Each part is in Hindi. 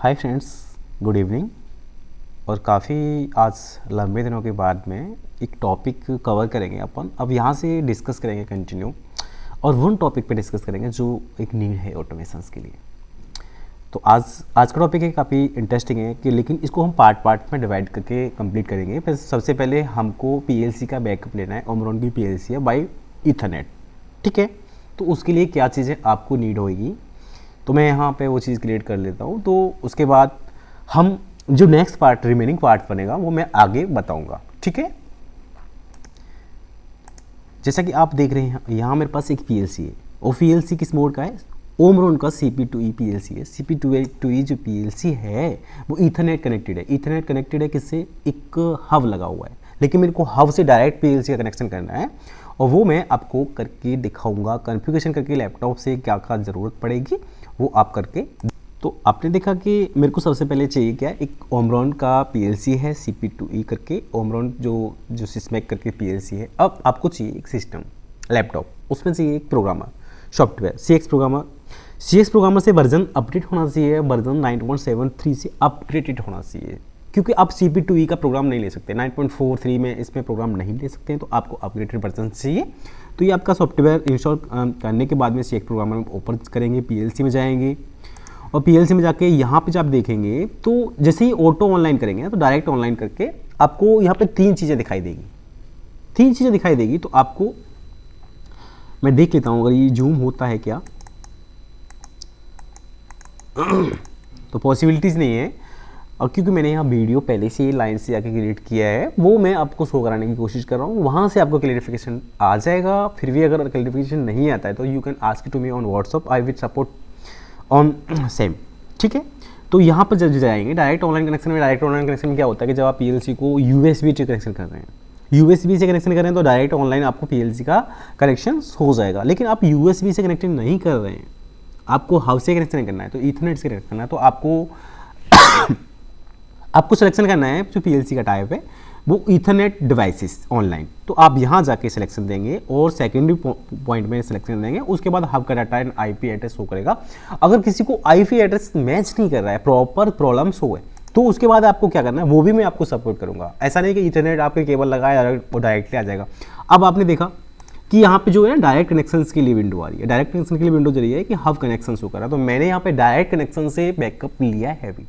Hi friends, good evening. और काफ़ी आज लंबे दिनों के बाद में एक टॉपिक कवर करेंगे अपन। अब यहाँ से डिस्कस करेंगे कंटिन्यू, और वो टॉपिक पे डिस्कस करेंगे जो एक नीड है ऑटोमेशंस के लिए। तो आज का टॉपिक है काफ़ी इंटरेस्टिंग है कि, लेकिन इसको हम पार्ट में डिवाइड करके कंप्लीट करेंगे। फिर सबसे पहले हमको पीएलसी का बैकअप लेना है। ओमरॉन की पीएलसी है बाय ईथरनेट, ठीक है। तो उसके लिए क्या चीज़ें आपको नीड होगी, तो मैं यहाँ पे वो चीज़ क्रिएट कर लेता हूँ। तो उसके बाद हम जो नेक्स्ट पार्ट रिमेनिंग पार्ट बनेगा वो मैं आगे बताऊँगा, ठीक है। जैसा कि आप देख रहे हैं यहाँ मेरे पास एक पीएलसी है, और पीएलसी किस मोड का है, ओमरॉन का CP2E पीएलसी है। CP2E जो पीएलसी है वो ईथरनेट कनेक्टेड है। ईथरनेट कनेक्टेड है किससे, एक हब लगा हुआ है, लेकिन मेरे को हब से डायरेक्ट पीएलसी का कनेक्शन करना है, और वो मैं आपको करके दिखाऊंगा कॉन्फ़िगरेशन करके। लैपटॉप से क्या क्या ज़रूरत पड़ेगी वो आप करके। तो आपने देखा कि मेरे को सबसे पहले चाहिए क्या, एक ओमरॉन का पीएलसी है CP2E करके, ओमरॉन जो सिस्मैक करके पीएलसी है। अब आपको चाहिए एक सिस्टम लैपटॉप, उसमें चाहिए एक प्रोग्रामर सॉफ्टवेयर CX प्रोग्रामर से वर्जन अपडेट होना चाहिए, वर्जन 9.73 से अपग्रेडेड होना चाहिए, क्योंकि आप CP2E का प्रोग्राम नहीं ले सकते 9.43 में, इसमें प्रोग्राम नहीं ले सकते हैं, तो आपको अपग्रेडेड वर्जन चाहिए। तो ये आपका सॉफ्टवेयर इंस्टॉल करने के बाद में CX प्रोग्रामर में ओपन करेंगे, पीएलसी में जाएंगे, और पीएलसी में जाके यहाँ पे जब आप देखेंगे तो जैसे ही ऑटो ऑनलाइन करेंगे तो डायरेक्ट ऑनलाइन करके आपको यहाँ पे तीन चीज़ें दिखाई देगी। तो आपको मैं देख लेता हूँ अगर ये जूम होता है क्या। तो पॉसिबिलिटीज़ नहीं है, और क्योंकि मैंने यहाँ वीडियो पहले से लाइन से आके क्रिएट किया है, वो मैं आपको शो कराने की कोशिश कर रहा हूँ, वहाँ से आपको क्लैरिफिकेशन आ जाएगा। फिर भी अगर क्लैरिफिकेशन नहीं आता है तो you can ask to me on WhatsApp, I will support on same, ठीक है। तो यहाँ पर जब जाएंगे डायरेक्ट ऑनलाइन कनेक्शन में क्या होता है कि जब आप पीएलसी को USB से कनेक्शन कर रहे हैं, USB से कनेक्शन कर रहे हैं, तो डायरेक्ट ऑनलाइन आपको पीएलसी का कनेक्शन हो जाएगा। लेकिन आप USB से कनेक्शन नहीं कर रहे हैं, आपको हाउस से कनेक्शन करना है, तो ईथरनेट से कनेक्ट करना है, तो आपको सिलेक्शन करना है जो पीएलसी का टाइप है वो ईथरनेट डिवाइसेस ऑनलाइन। तो आप यहाँ जाके सिलेक्शन देंगे और सेकेंडरी पॉइंट में सिलेक्शन देंगे। उसके बाद हब का data and IP address show करेगा। अगर किसी को IP एड्रेस मैच नहीं कर रहा है, प्रॉपर प्रॉब्लम शो है, तो उसके बाद आपको क्या करना है वो भी मैं आपको सपोर्ट करूँगा। ऐसा नहीं कि ईथरनेट आपके केबल लगाया वो डायरेक्टली आ जाएगा। अब आपने देखा कि यहाँ पे जो है डायरेक्ट कनेक्शन के लिए विंडो आ रही है, डायरेक्ट कनेक्शन के लिए विंडो जरिए है कि हब कनेक्शन शो कर रहा है। तो मैंने यहाँ पे डायरेक्ट कनेक्शन से बैकअप लिया है अभी,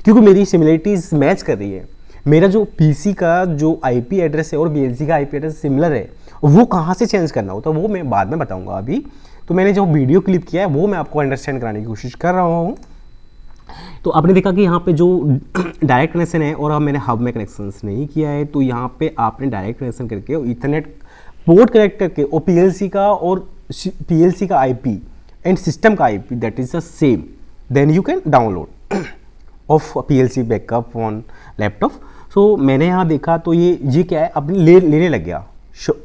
क्योंकि मेरी सिमिलरिटीज मैच कर रही है। मेरा जो पीसी का जो IP एड्रेस है और पीएलसी का IP एड्रेस सिमिलर है, वो कहाँ से चेंज करना होता है वो मैं बाद में बताऊंगा। अभी तो मैंने जो वीडियो क्लिप किया है वो मैं आपको अंडरस्टैंड कराने की कोशिश कर रहा हूँ। तो आपने देखा कि यहाँ पे जो डायरेक्ट कनेक्शन है और अब मैंने हब में कनेक्शन नहीं किया है, तो यहाँ पे आपने डायरेक्ट कनेक्शन करके और ईथरनेट पोर्ट कनेक्ट करके और पीएलसी का IP एंड सिस्टम का IP that is the same, then you can download of PLC backup on laptop. So मैंने यहाँ देखा तो ये क्या है, अपने लेने लग गया,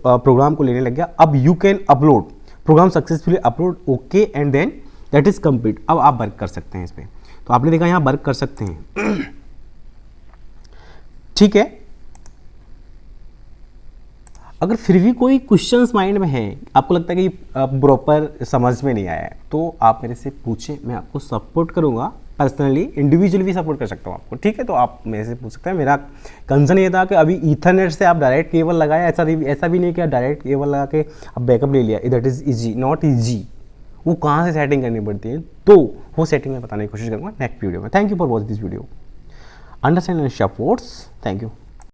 प्रोग्राम को लेने लग गया। अब you can upload program successfully upload, okay, and then that is complete. अब आप वर्क कर सकते हैं इस पर। तो आपने देखा यहाँ वर्क कर सकते हैं, ठीक है। अगर फिर भी कोई क्वेश्चंस माइंड में है, आपको लगता है कि प्रॉपर समझ में नहीं आया है, तो आप मेरे से पूछें, मैं आपको सपोर्ट करूँगा। पर्सनली इंडिविजुअली भी सपोर्ट कर सकता हूँ आपको, ठीक है। तो आप मेरे से पूछ सकते हैं। मेरा कंसर्न ये था कि अभी ईथरनेट से आप डायरेक्ट केबल लगाया, ऐसा भी नहीं कि डायरेक्ट केबल लगा के आप बैकअप ले लिया, that is easy, not easy. वो कहाँ से सेटिंग करनी पड़ती है, तो वो सेटिंग मैं बताने की कोशिश करूँगा नेक्स्ट वीडियो में। Thank you for watch this video, understand and supports, thank you.